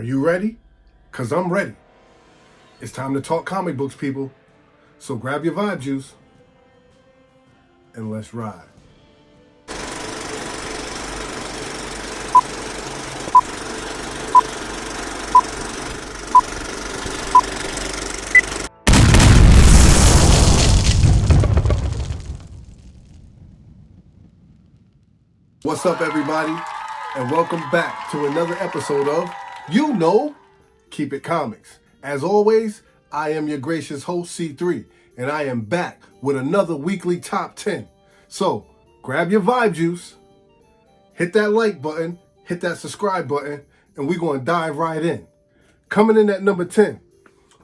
Are you ready? Because I'm ready. It's time to talk comic books, people. So grab your vibe juice and let's ride. What's up, everybody? And welcome back to another episode of Keep It Comics. As always, I am your gracious host, C3, and I am back with another weekly top 10. So, grab your vibe juice, hit that like button, hit that subscribe button, and we're going to dive right in. Coming in at number 10,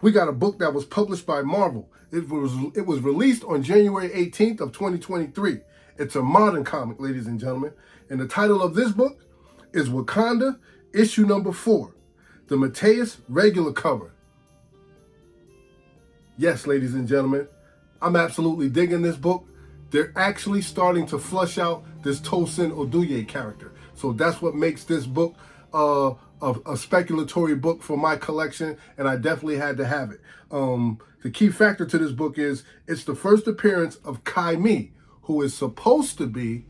we got a book that was published by Marvel. It was released on January 18th of 2023. It's a modern comic, ladies and gentlemen. And the title of this book is Wakanda, issue number 4. The Mateus regular cover. Yes, ladies and gentlemen, I'm absolutely digging this book. They're actually starting to flush out this Tosin Oduye character. So that's what makes this book a speculatory book for my collection, and I definitely had to have it. The key factor to this book is it's the first appearance of Kai Mi, who is supposed to be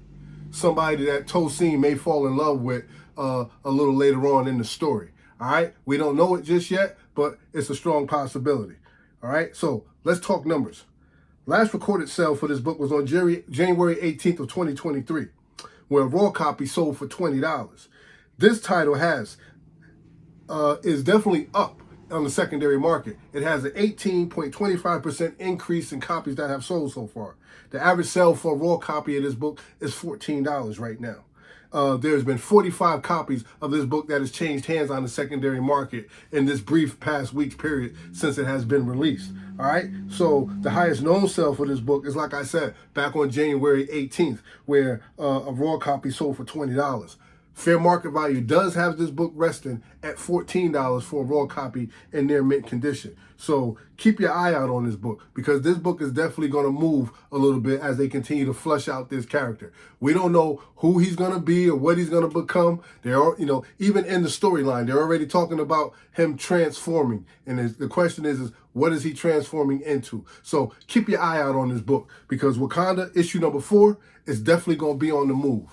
somebody that Tosin may fall in love with a little later on in the story. All right, we don't know it just yet, but it's a strong possibility. All right, so let's talk numbers. Last recorded sale for this book was on January 18th of 2023, where a raw copy sold for $20. This title is definitely up on the secondary market. It has an 18.25% increase in copies that have sold so far. The average sale for a raw copy of this book is $14 right now. There's been 45 copies of this book that has changed hands on the secondary market in this brief past week's period since it has been released. All right, so the highest known sale for this book is, like I said, back on January 18th, where a raw copy sold for $20. Fair market value does have this book resting at $14 for a raw copy in near mint condition. So keep your eye out on this book, because this book is definitely going to move a little bit as they continue to flush out this character. We don't know who he's going to be or what he's going to become. They're, even in the storyline, they're already talking about him transforming. And the question is what is he transforming into? So keep your eye out on this book, because Wakanda issue number 4 is definitely going to be on the move.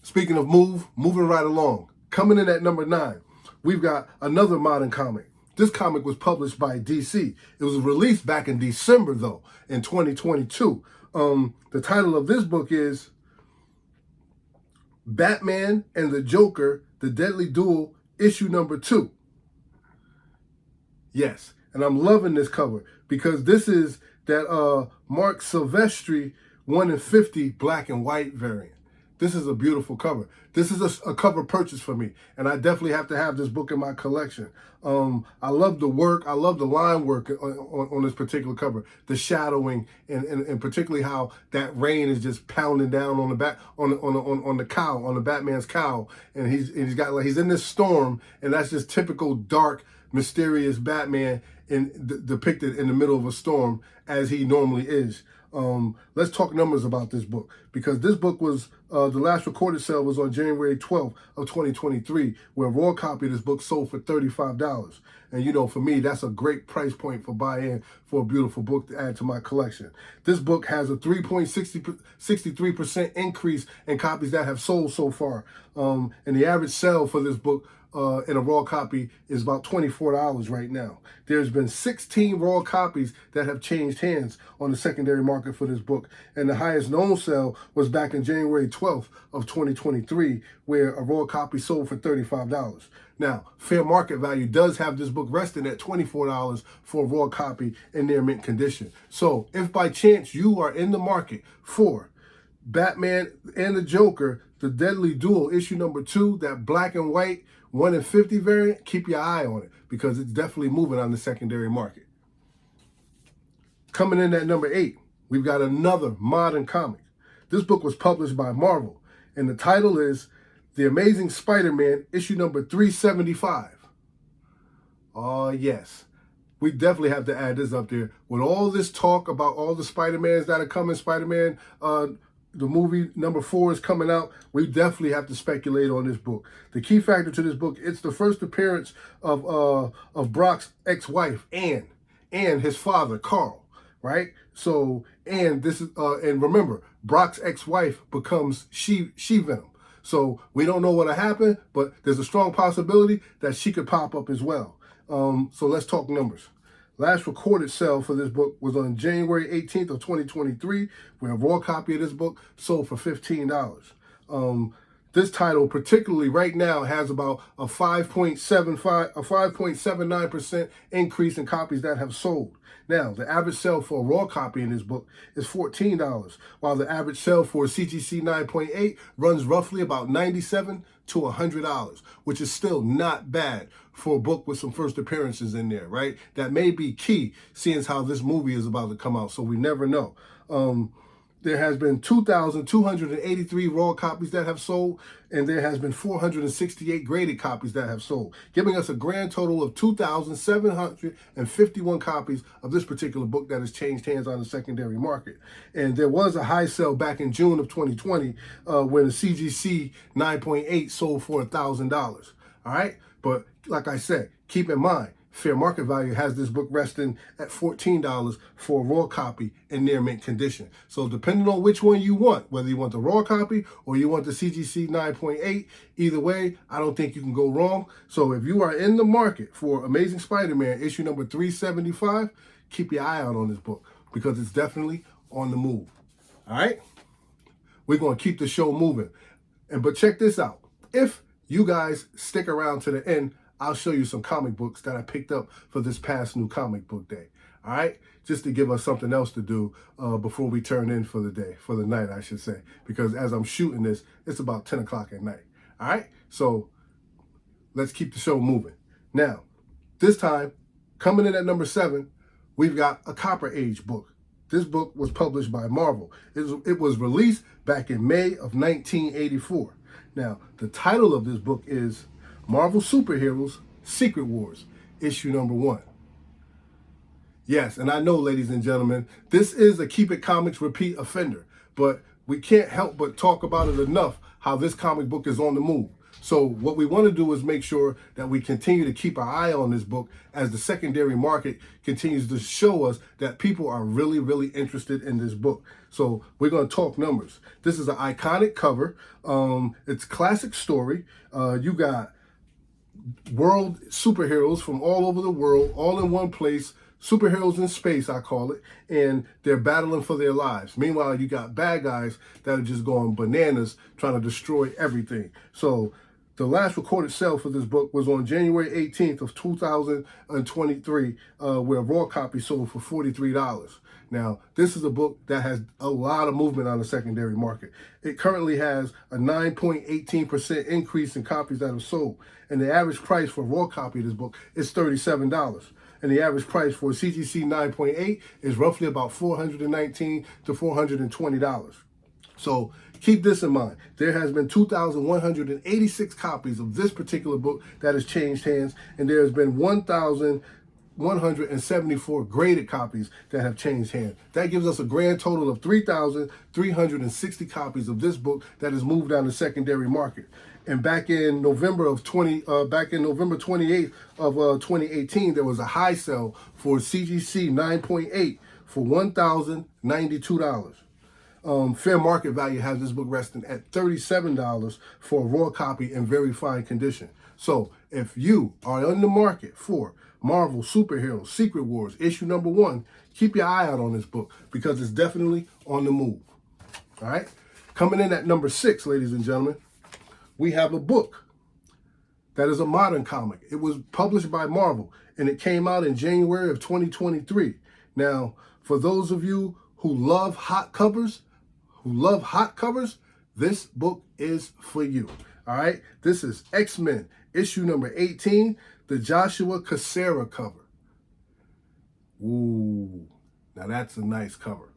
Speaking of moving right along, coming in at number 9, we've got another modern comic. This comic was published by DC. It was released back in December, though, in 2022. The title of this book is Batman and the Joker, The Deadly Duel, issue number 2. Yes, and I'm loving this cover because this is that Mark Silvestri 1 in 50 black and white variant. This is a beautiful cover. This is a cover purchase for me, and I definitely have to have this book in my collection. I love the work. I love the line work on this particular cover. The shadowing, and particularly how that rain is just pounding down on the back on the cowl, on the Batman's cowl, and he's in this storm, and that's just typical dark, mysterious Batman depicted in the middle of a storm as he normally is. Let's talk numbers about this book, because this book was the last recorded sale was on January 12th of 2023, where a raw copy of this book sold for $35. And for me, that's a great price point for buy-in for a beautiful book to add to my collection. This book has a 3.63% increase in copies that have sold so far. And the average sale for this book in a raw copy is about $24 right now. There's been 16 raw copies that have changed hands on the secondary market for this book, and the highest known sale was back in January 12th of 2023, where a raw copy sold for $35. Now, fair market value does have this book resting at $24 for a raw copy in near mint condition. So if by chance you are in the market for Batman and the Joker, The Deadly Duel, issue number 2, that black and white 1 in 50 variant, keep your eye on it, because it's definitely moving on the secondary market. Coming in at number 8, we've got another modern comic. This book was published by Marvel, and the title is The Amazing Spider-Man, issue number 375. Oh, yes. We definitely have to add this up there. With all this talk about all the Spider-Mans that are coming, Spider-Man the movie number 4 is coming out. We definitely have to speculate on this book. The key factor to this book, it's the first appearance of Brock's ex-wife, Anne, and his father, Carl, right? So, and this is and remember, Brock's ex-wife becomes She-Venom. So we don't know what'll happen, but there's a strong possibility that she could pop up as well. So let's talk numbers. Last recorded sale for this book was on January 18th of 2023, where a raw copy of this book sold for $15. This title, particularly right now, has about a 5.79% increase in copies that have sold. Now, the average sale for a raw copy in this book is $14, while the average sale for a CGC 9.8 runs roughly about $97 to $100, which is still not bad for a book with some first appearances in there, right? That may be key, seeing as how this movie is about to come out, so we never know. There has been 2,283 raw copies that have sold, and there has been 468 graded copies that have sold, giving us a grand total of 2,751 copies of this particular book that has changed hands on the secondary market. And there was a high sale back in June of 2020 when the CGC 9.8 sold for $1,000. All right? But like I said, keep in mind, fair market value has this book resting at $14 for a raw copy in near mint condition. So depending on which one you want, whether you want the raw copy or you want the CGC 9.8, either way, I don't think you can go wrong. So if you are in the market for Amazing Spider-Man issue number 375, keep your eye out on this book because it's definitely on the move. All right? We're going to keep the show moving. But check this out. If you guys stick around to the end, I'll show you some comic books that I picked up for this past new comic book day. All right? Just to give us something else to do before we turn in for the day, for the night, I should say. Because as I'm shooting this, it's about 10 o'clock at night. All right? So let's keep the show moving. Now, this time, coming in at number 7, we've got a Copper Age book. This book was published by Marvel. It was released back in May of 1984. Now, the title of this book is Marvel Superheroes Secret Wars, issue number 1. Yes, and I know, ladies and gentlemen, this is a Keep It Comics repeat offender, but we can't help but talk about it enough how this comic book is on the move. So what we want to do is make sure that we continue to keep our eye on this book as the secondary market continues to show us that people are really, really interested in this book. So we're going to talk numbers. This is an iconic cover. It's classic story. You got world superheroes from all over the world, all in one place, superheroes in space, I call it, and they're battling for their lives. Meanwhile, you got bad guys that are just going bananas trying to destroy everything. So the last recorded sale for this book was on January 18th of 2023, where a raw copy sold for $43. Now, this is a book that has a lot of movement on the secondary market. It currently has a 9.18% increase in copies that have sold. And the average price for a raw copy of this book is $37. And the average price for a CGC 9.8 is roughly about $419 to $420. So keep this in mind. There has been 2,186 copies of this particular book that has changed hands, and there has been 1,174 graded copies that have changed hands. That gives us a grand total of 3,360 copies of this book that has moved down the secondary market. And back in November 28th of 2018, there was a high sale for CGC 9.8 for $1,092. Fair market value has this book resting at $37 for a raw copy in very fine condition. So if you are in the market for Marvel Superheroes Secret Wars issue number 1, keep your eye out on this book because it's definitely on the move. All right? Coming in at number 6, ladies and gentlemen, we have a book that is a modern comic. It was published by Marvel, and it came out in January of 2023. Now, for those of you who love hot covers, this book is for you. All right? This is X-Men, issue number 18, the Joshua Cassera cover. Ooh, now that's a nice cover.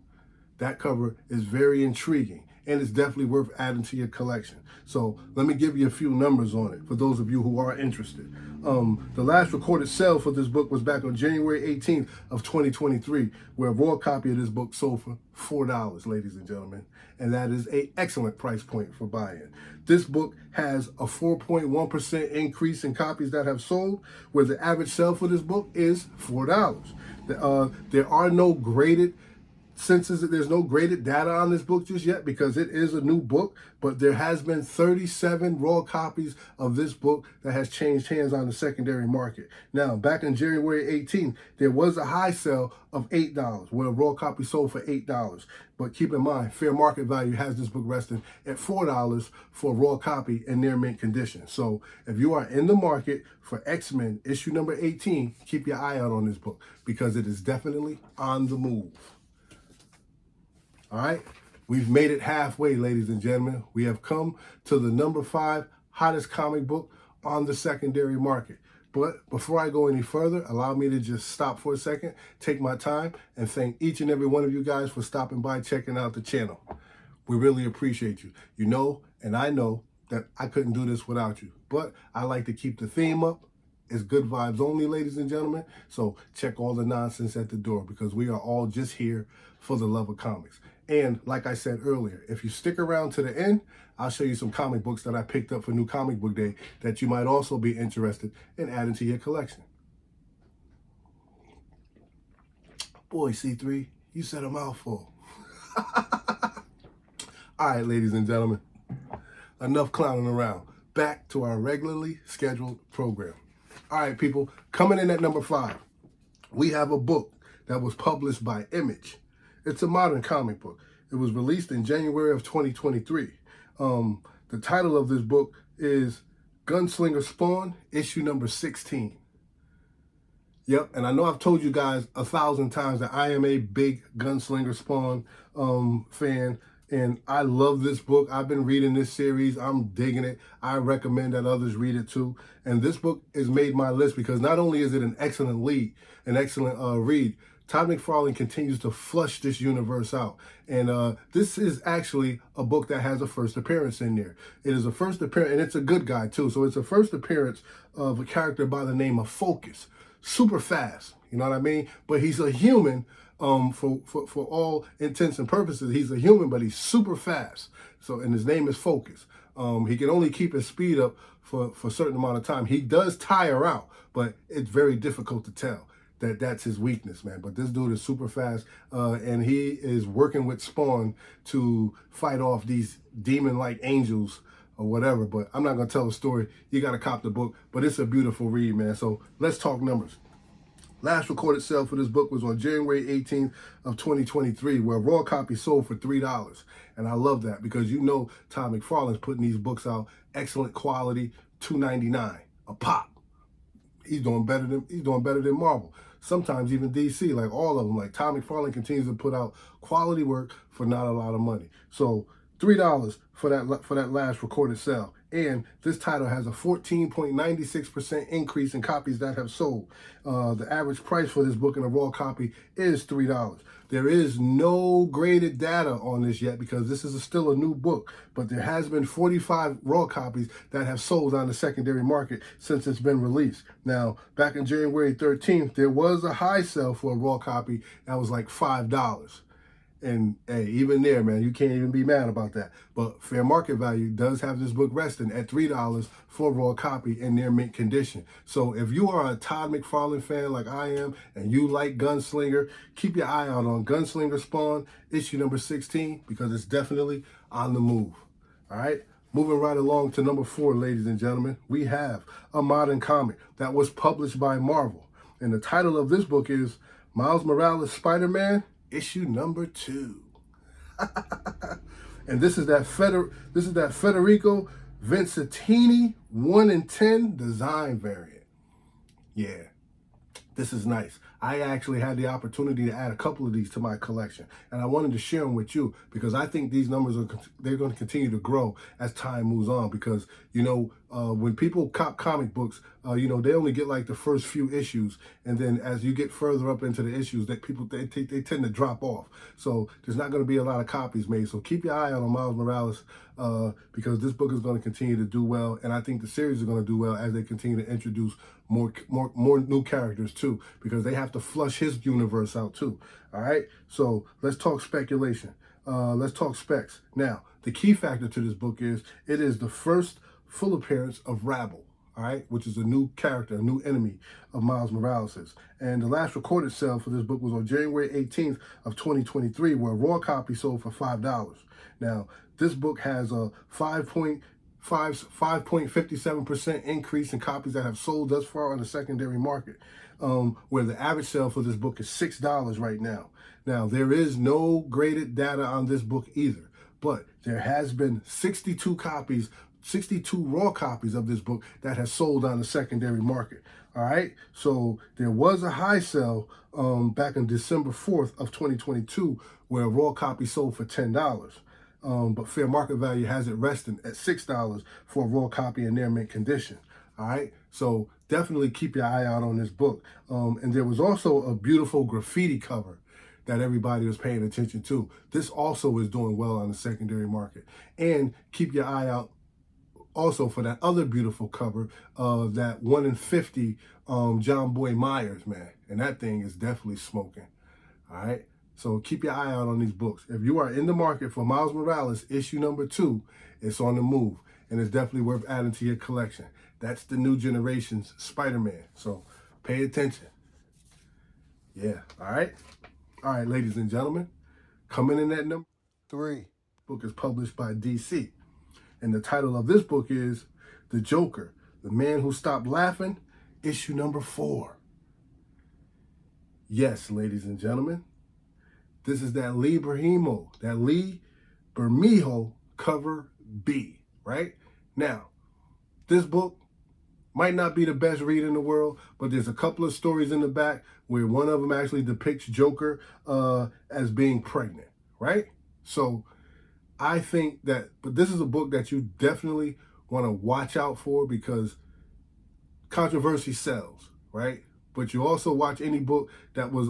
That cover is very intriguing. and it's definitely worth adding to your collection. So let me give you a few numbers on it for those of you who are interested. The last recorded sale for this book was back on January 18th of 2023, where a raw copy of this book sold for $4, ladies and gentlemen. And that is an excellent price point for buying. This book has a 4.1% increase in copies that have sold, where the average sale for this book is $4. There are no graded there's no graded data on this book just yet because it is a new book, but there has been 37 raw copies of this book that has changed hands on the secondary market. Now, back on January 18th, there was a high sale of $8, where a raw copy sold for $8. But keep in mind, fair market value has this book resting at $4 for a raw copy in near mint condition. So if you are in the market for X-Men issue number 18, keep your eye out on this book because it is definitely on the move. All right, we've made it halfway, ladies and gentlemen. We have come to the number 5 hottest comic book on the secondary market. But before I go any further, allow me to just stop for a second, take my time, and thank each and every one of you guys for stopping by, checking out the channel. We really appreciate you. You know, and I know that I couldn't do this without you. But I like to keep the theme up. It's good vibes only, ladies and gentlemen. So check all the nonsense at the door because we are all just here for the love of comics. And like I said earlier, if you stick around to the end, I'll show you some comic books that I picked up for New Comic Book Day that you might also be interested in adding to your collection. Boy, C3, you said a mouthful. All right, ladies and gentlemen, enough clowning around. Back to our regularly scheduled program. All right, people, coming in at number 5, we have a book that was published by Image. It's a modern comic book. It was released in January of 2023. The title of this book is Gunslinger Spawn, issue number 16. Yep, and I know I've told you guys 1,000 times that I am a big Gunslinger Spawn fan, and I love this book. I've been reading this series. I'm digging it. I recommend that others read it too. And this book has made my list because not only is it an excellent read, Todd McFarlane continues to flush this universe out. And this is actually a book that has a first appearance in there. It is a first appearance, and it's a good guy too. So it's a first appearance of a character by the name of Focus. Super fast, you know what I mean? But he's a human for all intents and purposes. He's a human, but he's super fast. So, and his name is Focus. He can only keep his speed up for a certain amount of time. He does tire out, but it's very difficult to tell that that's his weakness, man. But this dude is super fast, and he is working with Spawn to fight off these demon-like angels or whatever. But I'm not going to tell the story. You got to cop the book, but it's a beautiful read, man. So let's talk numbers. Last recorded sale for this book was on January 18th of 2023, where a raw copy sold for $3. And I love that because you know Todd McFarlane's putting these books out, excellent quality, $2.99 a pop. He's doing better than Marvel. Sometimes even DC, like all of them. Like Todd McFarlane continues to put out quality work for not a lot of money. So $3 for that last recorded sale. And this title has a 14.96% increase in copies that have sold. The average price for this book in a raw copy is $3. There is no graded data on this yet because this is still a new book, but there has been 45 raw copies that have sold on the secondary market since it's been released. Now, back on January 13th, there was a high sale for a raw copy that was like $5. And hey, even there, man, you can't even be mad about that. But fair market value does have this book resting at $3 for a raw copy in near mint condition. So if you are a Todd McFarlane fan like I am, and you like Gunslinger, keep your eye out on Gunslinger Spawn, issue number 16, because it's definitely on the move. All right? Moving right along to number 4, ladies and gentlemen, we have a modern comic that was published by Marvel. And the title of this book is Miles Morales Spider-Man, issue number 2. And this is that Federico Vincentini 1 in 10 design variant. Yeah, this is nice. I actually had the opportunity to add a couple of these to my collection, and I wanted to share them with you because I think these numbers they're going to continue to grow as time moves on. Because you know, When people cop comic books, they only get like the first few issues, and then as you get further up into the issues, that people they tend to drop off. So there's not going to be a lot of copies made. So keep your eye out on Miles Morales because this book is going to continue to do well, and I think the series is going to do well as they continue to introduce more new characters too, because they have to flush his universe out too. All right. So let's talk speculation. Let's talk specs. Now, the key factor to this book is it is the first full appearance of Rabble, all right, which is a new character, a new enemy of Miles Morales'. And the last recorded sale for this book was on January 18th of 2023, where a raw copy sold for $5. Now, this book has a 5.57% increase in copies that have sold thus far on the secondary market, where the average sale for this book is $6 right now. Now, there is no graded data on this book either, but there has been 62 raw copies of this book that has sold on the secondary market. All right, so there was a high sale back on December 4th of 2022 where a raw copy sold for $10. But fair market value has it resting at $6 for a raw copy in near mint condition. All right, so definitely keep your eye out on this book. And there was also a beautiful graffiti cover that everybody was paying attention to. This also is doing well on the secondary market. And keep your eye out also for that other beautiful cover of that 1 in 50 John Boy Myers, man. And that thing is definitely smoking. All right. So keep your eye out on these books. If you are in the market for Miles Morales, issue number 2, it's on the move. And it's definitely worth adding to your collection. That's the new generation's Spider-Man. So pay attention. Yeah. All right. All right, ladies and gentlemen. Coming in at number 3. Book is published by DC. And the title of this book is The Joker, The Man Who Stopped Laughing, issue number 4. Yes, ladies and gentlemen, this is that Lee Bermejo cover B, right? Now, this book might not be the best read in the world, but there's a couple of stories in the back where one of them actually depicts Joker as being pregnant, right? So I think that, but this is a book that you definitely want to watch out for because controversy sells, right? But you also watch any book that was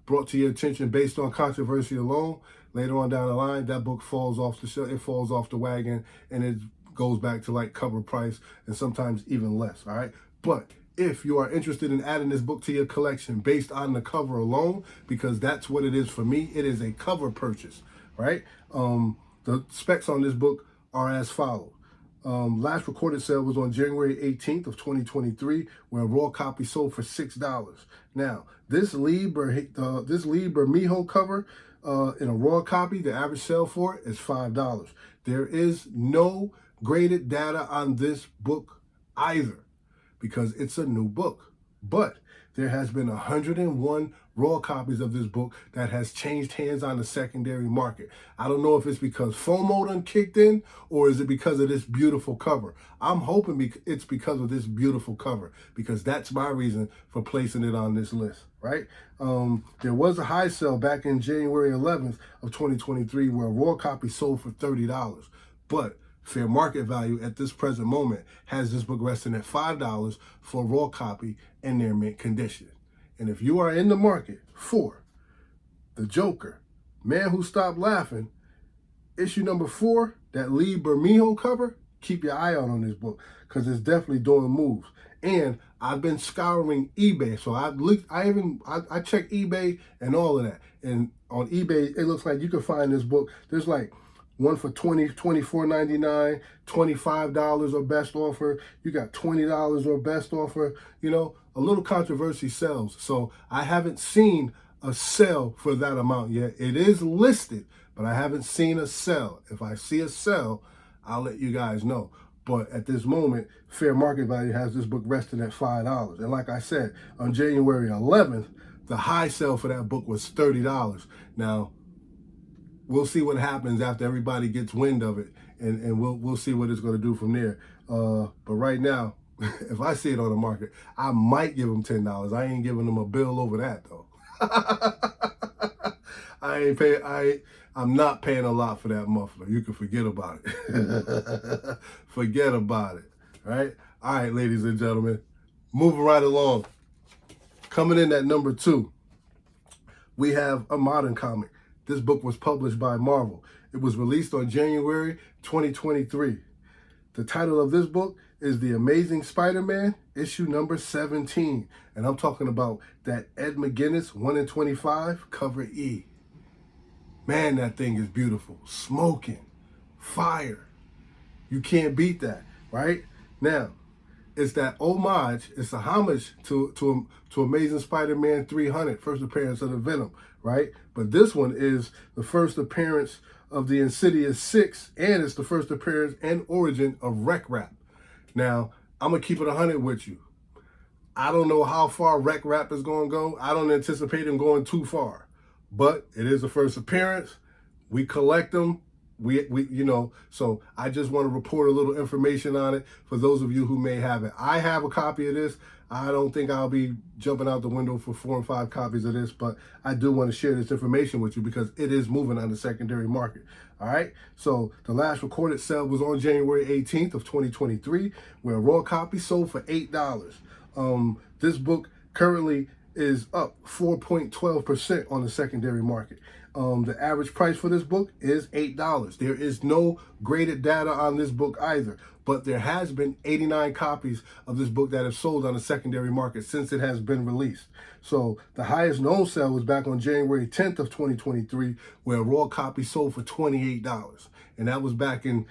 brought to your attention based on controversy alone. Later on down the line, that book falls off the shelf, it falls off the wagon, and it goes back to like cover price and sometimes even less, all right? But if you are interested in adding this book to your collection based on the cover alone, because that's what it is for me, it is a cover purchase, right? The specs on this book are as follows. Last recorded sale was on January 18th of 2023, where a raw copy sold for $6. Now, this Lee Bermejo cover in a raw copy, the average sale for it is $5. There is no graded data on this book either because it's a new book. But there has been 101 raw copies of this book that has changed hands on the secondary market. I don't know if it's because FOMO done kicked in or is it because of this beautiful cover. I'm hoping it's because of this beautiful cover because that's my reason for placing it on this list, right? There was a high sale back in January 11th of 2023 where a raw copy sold for $30. But fair market value at this present moment has this book resting at $5 for a raw copy in their mint condition. And if you are in the market for The Joker, Man Who Stopped Laughing, issue number 4, that Lee Bermejo cover, keep your eye out on this book because it's definitely doing moves. And I've been scouring eBay, so I check eBay and all of that. And on eBay, it looks like you can find this book. There's like one for $24.99, $25 or best offer. You got $20 or best offer. You know, a little controversy sells. So I haven't seen a sell for that amount yet. It is listed, but I haven't seen a sell. If I see a sell, I'll let you guys know. But at this moment, fair market value has this book resting at $5. And like I said, on January 11th, the high sell for that book was $30. Now, we'll see what happens after everybody gets wind of it, and we'll see what it's going to do from there. But right now, if I see it on the market, I might give them $10. I ain't giving them a bill over that though. I'm not paying a lot for that muffler. You can forget about it. Forget about it. right? All right, ladies and gentlemen, moving right along. Coming in at number 2, we have a modern comic. This book was published by Marvel. It was released on January 2023. The title of this book is The Amazing Spider-Man, issue number 17. And I'm talking about that Ed McGuinness 1 in 25 cover E. Man, that thing is beautiful. Smoking. Fire. You can't beat that, right? Now, it's that homage, it's a homage to Amazing Spider-Man 300, first appearance of the Venom, right? But this one is the first appearance of the Insidious 6, and it's the first appearance and origin of Wreck Rap. Now, I'm going to keep it 100 with you. I don't know how far Wreck Rap is going to go. I don't anticipate him going too far. But it is the first appearance. We collect them. We so I just want to report a little information on it for those of you who may have it. I have a copy of this. I don't think I'll be jumping out the window for 4 and 5 copies of this, but I do want to share this information with you because it is moving on the secondary market. All right. So the last recorded sale was on January 18th of 2023, where a raw copy sold for $8. This book currently is up 4.12% on the secondary market. The average price for this book is $8. There is no graded data on this book either, but there has been 89 copies of this book that have sold on the secondary market since it has been released. So the highest known sale was back on January 10th of 2023, where a raw copy sold for $28, and that was back on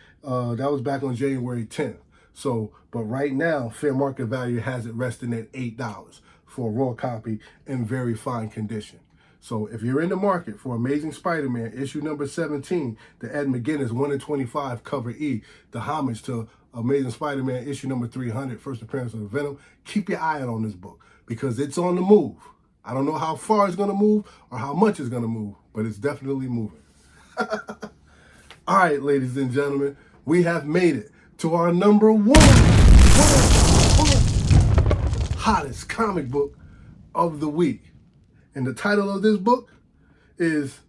January 10th. So, but right now, fair market value has it resting at $8 for a raw copy in very fine condition. So if you're in the market for Amazing Spider-Man, issue number 17, the Ed McGuinness 1 in 25 cover E, the homage to Amazing Spider-Man, issue number 300, first appearance of the Venom, keep your eye out on this book because it's on the move. I don't know how far it's going to move or how much it's going to move, but it's definitely moving. All right, ladies and gentlemen, we have made it to our number one hottest comic book of the week. And the title of this book is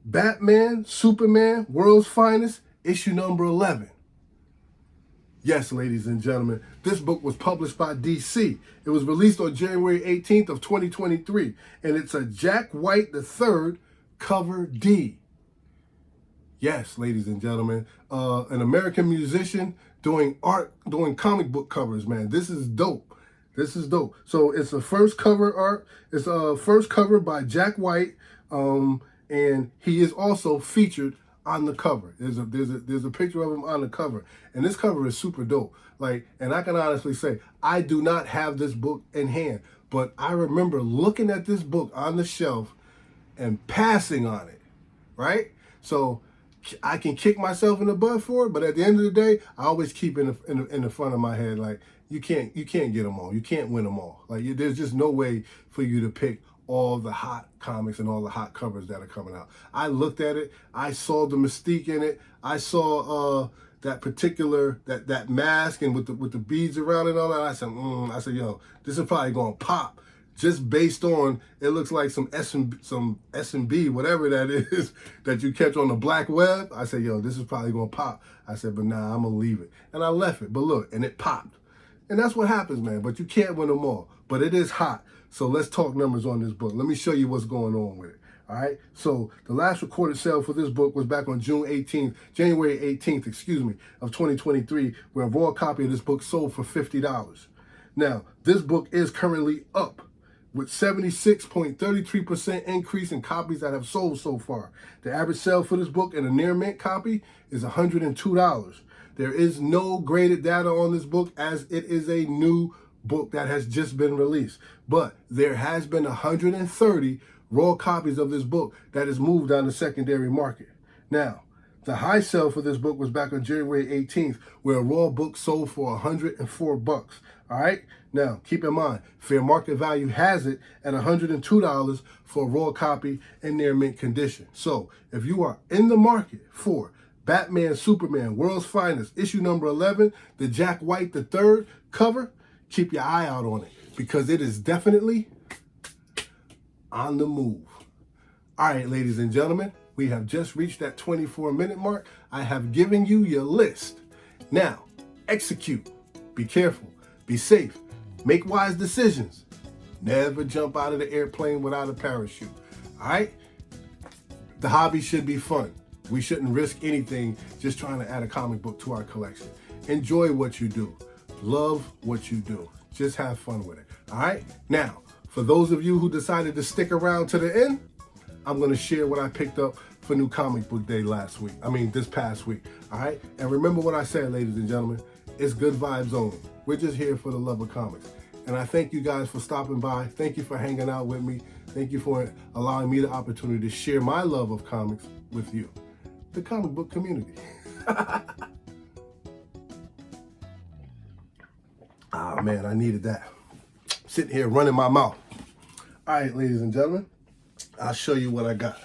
Batman, Superman, World's Finest, issue number 11. Yes, ladies and gentlemen, this book was published by DC. It was released on January 18th of 2023, and it's a Jack White III cover D. Yes, ladies and gentlemen, an American musician doing comic book covers, man. This is dope. This is dope. So it's a first cover art. It's a first cover by Jack White, and he is also featured on the cover. There's a picture of him on the cover, and this cover is super dope. Like, and I can honestly say I do not have this book in hand, but I remember looking at this book on the shelf and passing on it, right? So I can kick myself in the butt for it, but at the end of the day, I always keep in the front of my head, like, you can't get them all. You can't win them all. Like, there's just no way for you to pick all the hot comics and all the hot covers that are coming out. I looked at it. I saw the mystique in it. I saw that particular that mask and with the beads around it and all that. I said, yo, this is probably gonna pop. Just based on, it looks like some S&B, whatever that is, that you catch on the black web. I said, yo, this is probably gonna pop. I said, but nah, I'm gonna leave it. And I left it, but look, and it popped. And that's what happens, man, but you can't win them all. But it is hot, so let's talk numbers on this book. Let me show you what's going on with it, all right? So the last recorded sale for this book was back on January 18th, of 2023, where a raw copy of this book sold for $50. Now, this book is currently up with 76.33% increase in copies that have sold so far. The average sale for this book in a near mint copy is $102. There is no graded data on this book as it is a new book that has just been released. But there has been 130 raw copies of this book that has moved on the secondary market. Now, the high sale for this book was back on January 18th, where a raw book sold for $104. All right? Now, keep in mind, fair market value has it at $102 for a raw copy in near mint condition. So, if you are in the market for Batman, Superman, World's Finest, issue number 11, the Jack White III cover, keep your eye out on it because it is definitely on the move. All right, ladies and gentlemen, we have just reached that 24-minute mark. I have given you your list. Now, execute. Be careful. Be safe. Make wise decisions. Never jump out of the airplane without a parachute. All right? The hobby should be fun. We shouldn't risk anything just trying to add a comic book to our collection. Enjoy what you do. Love what you do. Just have fun with it. All right? Now, for those of you who decided to stick around to the end, I'm going to share what I picked up for New Comic Book Day this past week. All right? And remember what I said, ladies and gentlemen. It's good vibes only. We're just here for the love of comics. And I thank you guys for stopping by. Thank you for hanging out with me. Thank you for allowing me the opportunity to share my love of comics with you, the comic book community. Oh man, I needed that. Sitting here running my mouth. All right, ladies and gentlemen, I'll show you what I got.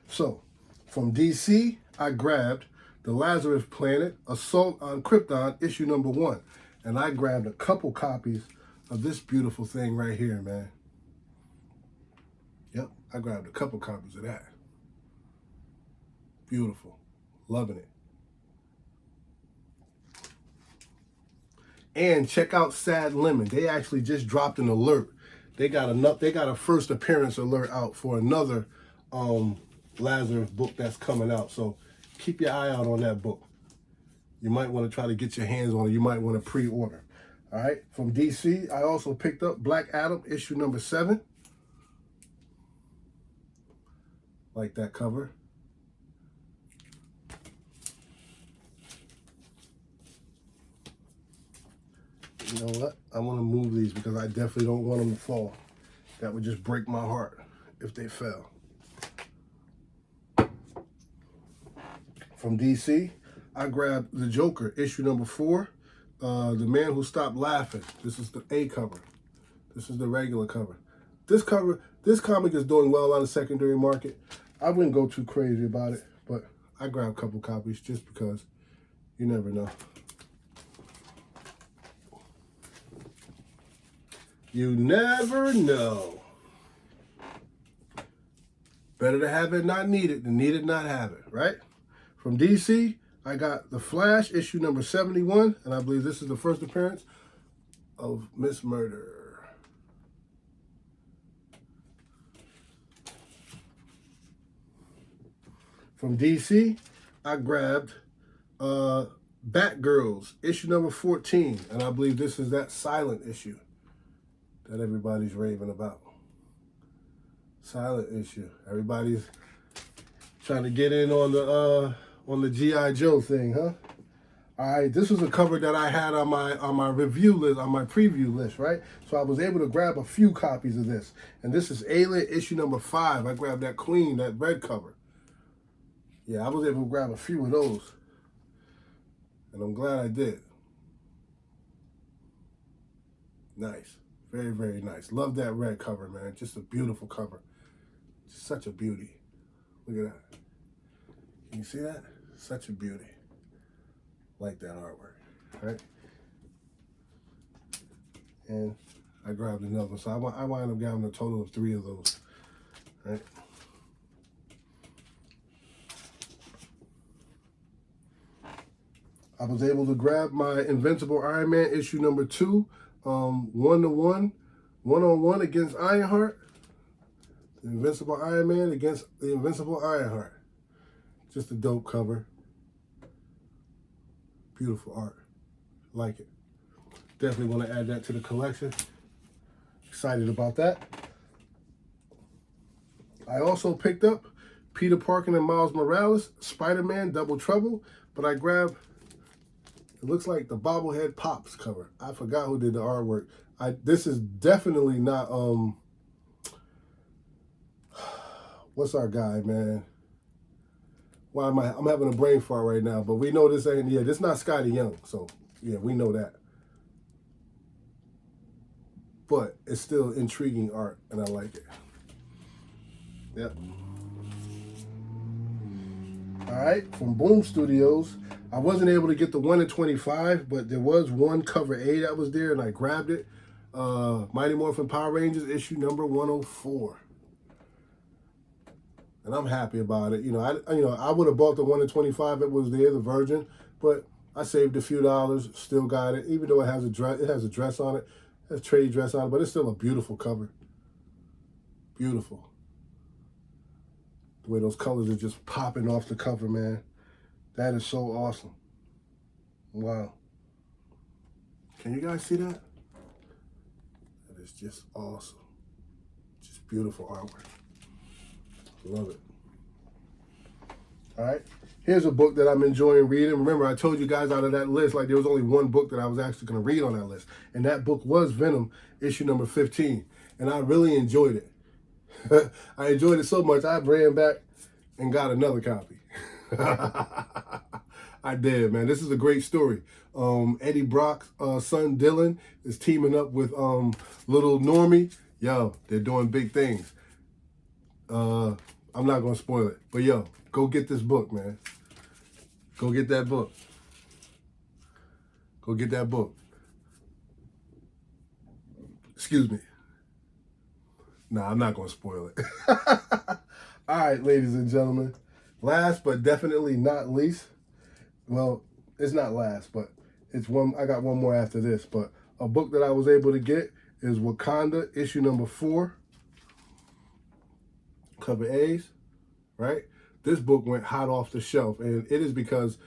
So, from DC, I grabbed The Lazarus Planet, Assault on Krypton, issue number 1. And I grabbed a couple copies of this beautiful thing right here, man. Yep, I grabbed a couple copies of that. Beautiful. Loving it. And check out Sad Lemon. They actually just dropped an alert. They got a first appearance alert out for another Lazarus book that's coming out. So keep your eye out on that book. You might want to try to get your hands on it. You might want to pre-order. All right. From DC, I also picked up Black Adam, issue number 7. Like that cover. You know what? I want to move these because I definitely don't want them to fall. That would just break my heart if they fell. From DC, I grabbed The Joker, issue number 4. The Man Who Stopped Laughing. This is the A cover. This is the regular cover. This comic is doing well on the secondary market. I wouldn't go too crazy about it, but I grabbed a couple copies just because you never know. You never know. Better to have it not need it than need it not have it, right? From DC, I got The Flash, issue number 71, and I believe this is the first appearance of Miss Murder. From DC, I grabbed Batgirls, issue number 14, and I believe this is that silent issue that everybody's raving about. Silent issue. Everybody's trying to get in on the G.I. Joe thing, huh? All right, this was a cover that I had on my review list, on my preview list, right? So I was able to grab a few copies of this. And this is Alien issue number 5. I grabbed that Queen, that red cover. Yeah, I was able to grab a few of those. And I'm glad I did. Nice. Very, very nice. Love that red cover, man. Just a beautiful cover. Just such a beauty. Look at that. Can you see that? Such a beauty. Like that artwork, right? And I grabbed another one. So I wind up grabbing a total of 3 of those, right? I was able to grab my Invincible Iron Man issue number 2, 1-to-1, 1-on-1 against Ironheart. The Invincible Iron Man against the Invincible Ironheart. Just a dope cover. Beautiful art. Like it. Definitely want to add that to the collection. Excited about that. I also picked up Peter Parker and Miles Morales, Spider-Man Double Trouble, but I grabbed, it looks like the Bobblehead Pops cover. I forgot who did the artwork. This is definitely not, what's our guy, man? Why am I'm having a brain fart right now, but we know this ain't, this not Scotty Young, so yeah, we know that. But it's still intriguing art, and I like it. Yep. All right, from Boom Studios, I wasn't able to get the 1-in-25, but there was one cover A that was there, and I grabbed it. Mighty Morphin Power Rangers, issue number 104. And I'm happy about it. I would have bought the 1-in-25 if it was there, the Virgin, but I saved a few dollars, still got it, even though it has a dress on it, it has a trade dress on it, but it's still a beautiful cover. Beautiful. The way those colors are just popping off the cover, man. That is so awesome. Wow. Can you guys see that? That is just awesome. Just beautiful artwork. Love it. All right. Here's a book that I'm enjoying reading. Remember, I told you guys out of that list, like there was only one book that I was actually going to read on that list. And that book was Venom, issue number 15. And I really enjoyed it. I enjoyed it so much, I ran back and got another copy. I did, man. This is a great story. Eddie Brock's son, Dylan, is teaming up with little Normie. Yo, they're doing big things. I'm not going to spoil it. But, yo, go get this book, man. Go get that book. Go get that book. Excuse me. Nah, I'm not going to spoil it. All right, ladies and gentlemen. Last but definitely not least. Well, it's not last, but it's one. I got one more after this. But a book that I was able to get is Wakanda, issue number 4. Cover A's, right? This book went hot off the shelf, and it is because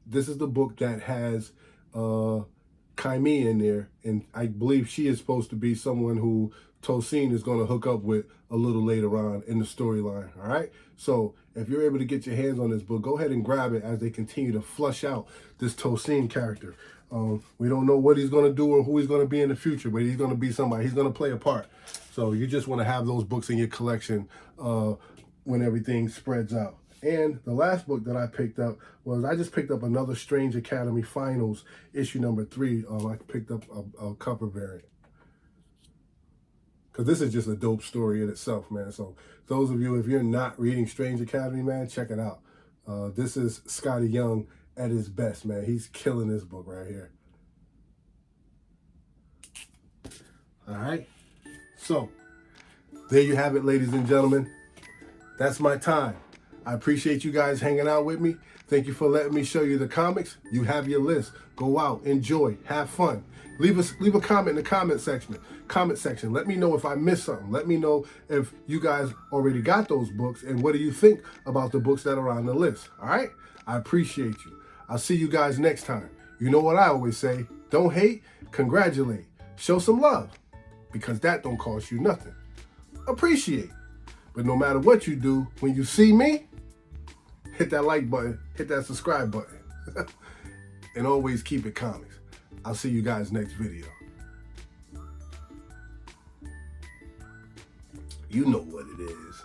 this is the book that has Kaimi in there, and I believe she is supposed to be someone who Tosin is going to hook up with a little later on in the storyline, all right? So if you're able to get your hands on this book, go ahead and grab it as they continue to flush out this Tosin character. We don't know what he's going to do or who he's going to be in the future, but he's going to be somebody. He's going to play a part. So you just want to have those books in your collection when everything spreads out. And the last book that I picked up was, I just picked up another Strange Academy Finals, issue number 3. I picked up a cover variant. Because this is just a dope story in itself, man. So those of you, if you're not reading Strange Academy, man, check it out. This is Scotty Young at his best, man. He's killing this book right here. All right. So there you have it, ladies and gentlemen. That's my time. I appreciate you guys hanging out with me. Thank you for letting me show you the comics. You have your list. Go out, enjoy, have fun. Leave a comment in the comment section. Let me know if I missed something. Let me know if you guys already got those books and what do you think about the books that are on the list. All right? I appreciate you. I'll see you guys next time. You know what I always say, don't hate, congratulate. Show some love, because that don't cost you nothing. Appreciate. But no matter what you do, when you see me, hit that like button, hit that subscribe button, and always keep it comics. I'll see you guys next video. You know what it is.